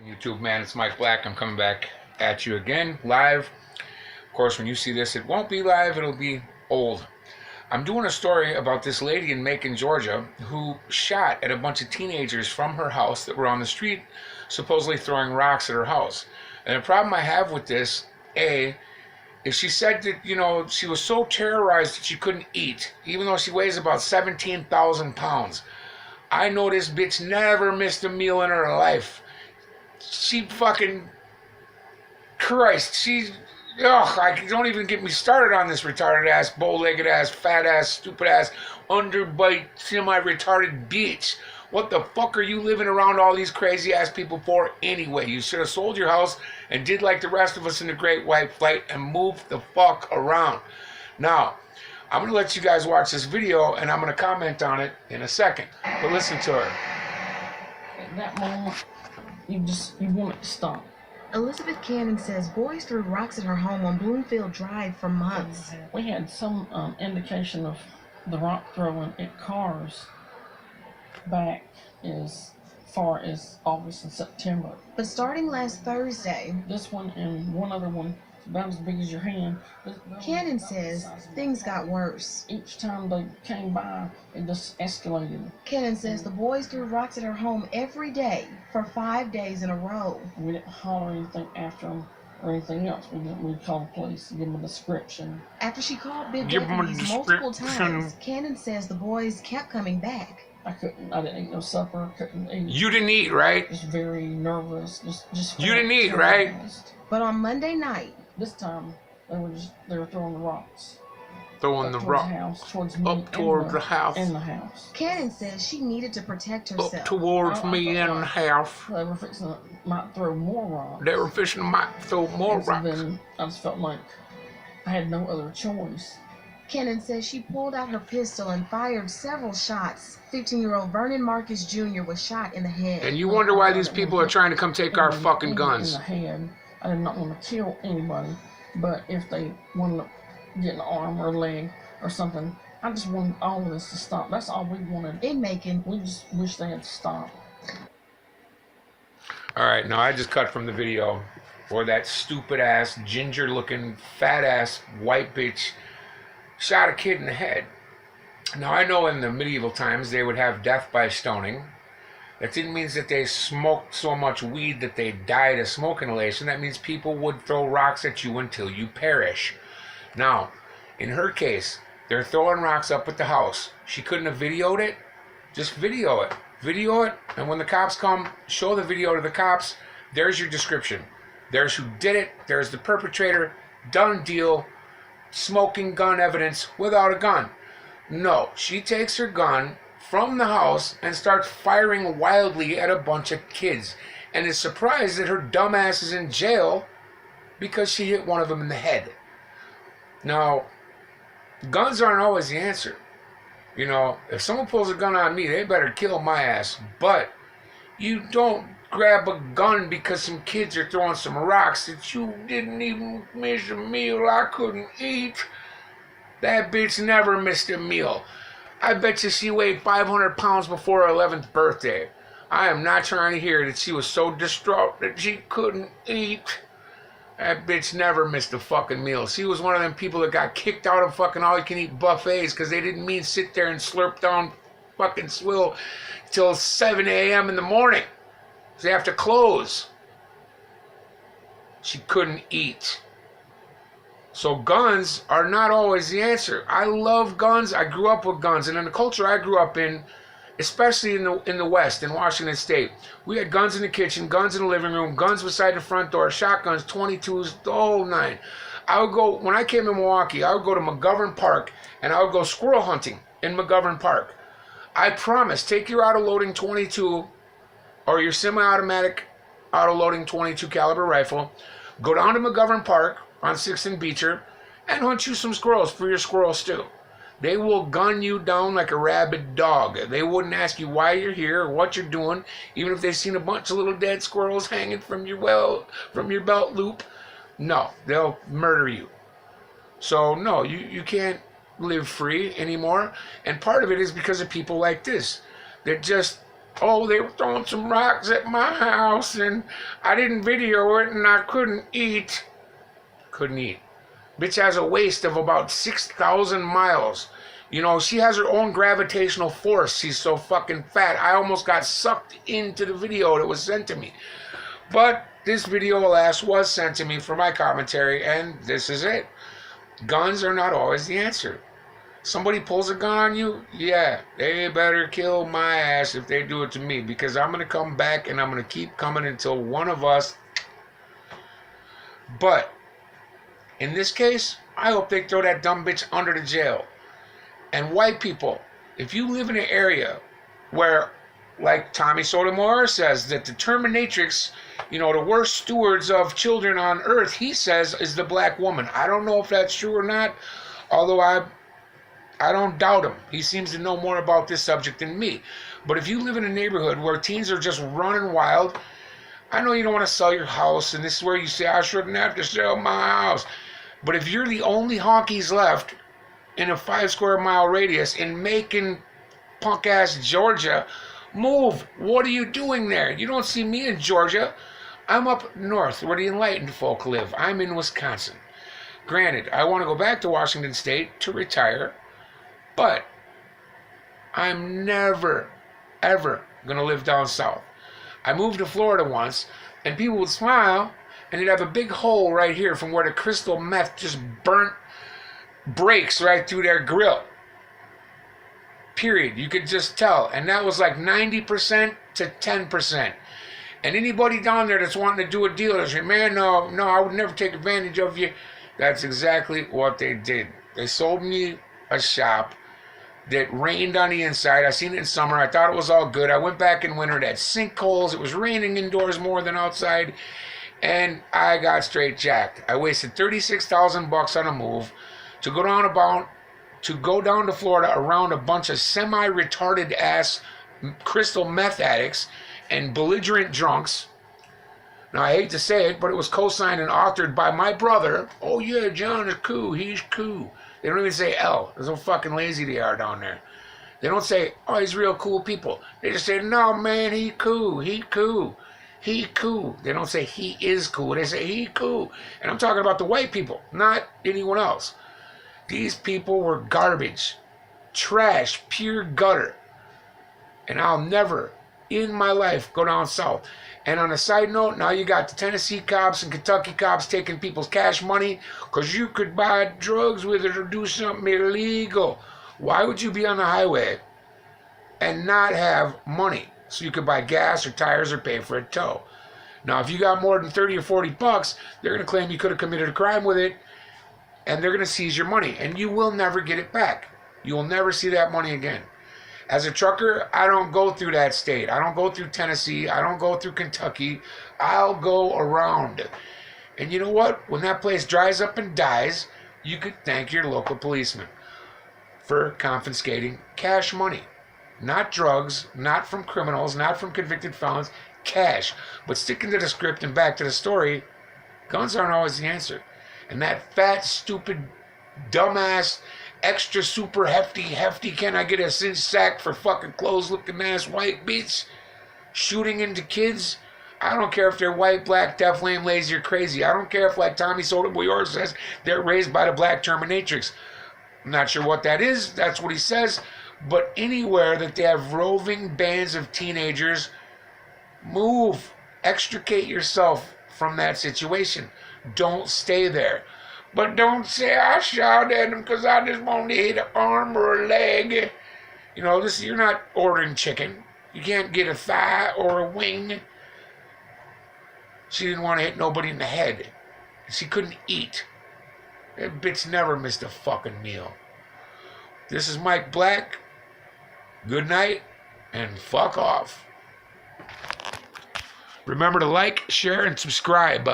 YouTube, man, it's Mike Black. I'm coming back at you again, live. Of course, when you see this, it won't be live, it'll be old. I'm doing a story about this lady in Macon, Georgia, who shot at a bunch of teenagers from her house that were on the street, supposedly throwing rocks at her house. And the problem I have with this, is she said that, she was so terrorized that she couldn't eat, even though she weighs about 17,000 pounds. I know this bitch never missed a meal in her life. She fucking Christ, don't even get me started on this retarded ass, bow-legged ass, fat ass, stupid ass, underbite, semi-retarded bitch. What the fuck are you living around all these crazy ass people for anyway? You should have sold your house and did like the rest of us in the Great White Flight and moved the fuck around. Now, I'm gonna let you guys watch this video and I'm gonna comment on it in a second. But listen to her. At that moment, you want it to stop. Elizabeth Cannon says boys threw rocks at her home on Bloomfield Drive for months. We had some indication of the rock throwing at cars back as far as August and September. But starting last Thursday, this one and one other one, about as big as your hand. Cannon says things got worse. Each time they came by, it just escalated. Cannon says the boys threw rocks at her home every day for 5 days in a row. We didn't holler anything after them or anything else. We'd call the police, give them a description. After she called big deputies multiple times, Cannon says the boys kept coming back. I didn't eat no supper, couldn't eat. You didn't eat, right? Just very nervous, just you didn't eat, right? But on Monday night, this time they were throwing the rocks. Throwing the rocks towards me up towards the house. In the house. Cannon says she needed to protect herself. Up towards me in the house. They were fixing to might throw more rocks. They were fixing to might throw more rocks. Then I just felt like I had no other choice. Cannon says she pulled out her pistol and fired several shots. 15-year-old Vernon Marcus Jr. was shot in the head. And you wonder why these people are trying to come take our fucking guns. In the head. I did not want to kill anybody, but if they wanted to get an arm or a leg or something, I just wanted all of this to stop. That's all we wanted. In Macon, we just wish they had stopped. Alright, now I just cut from the video where that stupid ass, ginger looking, fat ass, white bitch shot a kid in the head. Now I know in the medieval times they would have death by stoning. That didn't mean that they smoked so much weed that they died of smoke inhalation. That means people would throw rocks at you until you perish. Now, in her case, they're throwing rocks up at the house. She couldn't have videoed it? Just video it. Video it, and when the cops come, show the video to the cops. There's your description. There's who did it. There's the perpetrator. Done deal. Smoking gun evidence without a gun. No, she takes her gun from the house and starts firing wildly at a bunch of kids and is surprised that her dumb ass is in jail because she hit one of them in the head. Now, guns aren't always the answer. If someone pulls a gun on me, they better kill my ass. But you don't grab a gun because some kids are throwing some rocks that you didn't even miss a meal. I couldn't eat. That bitch never missed a meal. I bet you she weighed 500 pounds before her 11th birthday. I am not trying to hear that she was so distraught that she couldn't eat. That bitch never missed a fucking meal. She was one of them people that got kicked out of fucking all-you-can-eat buffets because they didn't mean sit there and slurp down fucking swill till 7 a.m. in the morning. They have to close. She couldn't eat. So guns are not always the answer. I love guns. I grew up with guns. And in the culture I grew up in, especially in the West, in Washington State, we had guns in the kitchen, guns in the living room, guns beside the front door, shotguns, 22s, the whole nine. When I came to Milwaukee, I would go to McGovern Park and I would go squirrel hunting in McGovern Park. I promise, take your auto-loading 22 or your semi-automatic auto-loading 22 caliber rifle, go down to McGovern Park on 6th and Beecher, and hunt you some squirrels for your squirrel stew. They will gun you down like a rabid dog. They wouldn't ask you why you're here or what you're doing, even if they've seen a bunch of little dead squirrels hanging from your belt loop. No, they'll murder you. So no, you can't live free anymore. And part of it is because of people like this that just Oh, they were throwing some rocks at my house and I didn't video it and I couldn't eat. Couldn't eat. Bitch has a waist of about 6,000 miles. You know, she has her own gravitational force. She's so fucking fat. I almost got sucked into the video that was sent to me. But this video, alas, was sent to me for my commentary, and this is it. Guns are not always the answer. Somebody pulls a gun on you, yeah, they better kill my ass if they do it to me, because I'm going to come back and I'm going to keep coming until one of us. But in this case, I hope they throw that dumb bitch under the jail. And white people, if you live in an area where, like Tommy Sotomayor says, that the Terminatrix, you know, the worst stewards of children on earth, he says, is the black woman. I don't know if that's true or not, although I don't doubt him. He seems to know more about this subject than me. But if you live in a neighborhood where teens are just running wild, I know you don't want to sell your house, and this is where you say, I shouldn't have to sell my house. But if you're the only honkies left in a 5 square mile radius in Macon, punk-ass Georgia, move. What are you doing there? You don't see me in Georgia. I'm up north where the enlightened folk live. I'm in Wisconsin. Granted, I want to go back to Washington State to retire, but I'm never, ever going to live down south. I moved to Florida once, and people would smile, and they'd have a big hole right here from where the crystal meth just burnt breaks right through their grill. Period. You could just tell. And that was like 90% to 10%. And anybody down there that's wanting to do a deal, they say, man, no, I would never take advantage of you. That's exactly what they did. They sold me a shop that rained on the inside. I seen it in summer. I thought it was all good. I went back in winter. It had sinkholes. It was raining indoors more than outside. And I got straight jacked. I wasted $36,000 on a move to go down to Florida around a bunch of semi-retarded ass crystal meth addicts and belligerent drunks. Now, I hate to say it, but it was co-signed and authored by my brother. Oh yeah, John is cool. He's cool. They don't even say L. That's how fucking lazy they are down there. They don't say, oh, he's real cool people. They just say, no, man, he cool. He cool. He cool. They don't say he is cool. They say he cool. And I'm talking about the white people, not anyone else. These people were garbage, trash, pure gutter. And I'll never in my life go down south. And on a side note, now you got the Tennessee cops and Kentucky cops taking people's cash money because you could buy drugs with it or do something illegal. Why would you be on the highway and not have money so you could buy gas or tires or pay for a tow? Now, if you got more than 30 or 40 bucks, they're going to claim you could have committed a crime with it, and they're going to seize your money, and you will never get it back. You will never see that money again. As a trucker, I don't go through that state. I don't go through Tennessee. I don't go through Kentucky. I'll go around. And you know what? When that place dries up and dies, you could thank your local policeman for confiscating cash money. Not drugs, not from criminals, not from convicted felons, cash. But sticking to the script and back to the story, guns aren't always the answer. And that fat, stupid, dumbass, extra super hefty, can I get a cinch sack for fucking clothes looking ass white bitch shooting into kids? I don't care if they're white, black, deaf, lame, lazy, or crazy. I don't care if, like Tommy Sotomayor says, they're raised by the black Terminatrix. I'm not sure what that is. That's what he says. But anywhere that they have roving bands of teenagers, move. Extricate yourself from that situation. Don't stay there. But don't say I shot at him because I just wanted to hit an arm or a leg. You know, you're not ordering chicken. You can't get a thigh or a wing. She didn't want to hit nobody in the head. She couldn't eat. That bitch never missed a fucking meal. This is Mike Black. Good night and fuck off. Remember to like, share, and subscribe.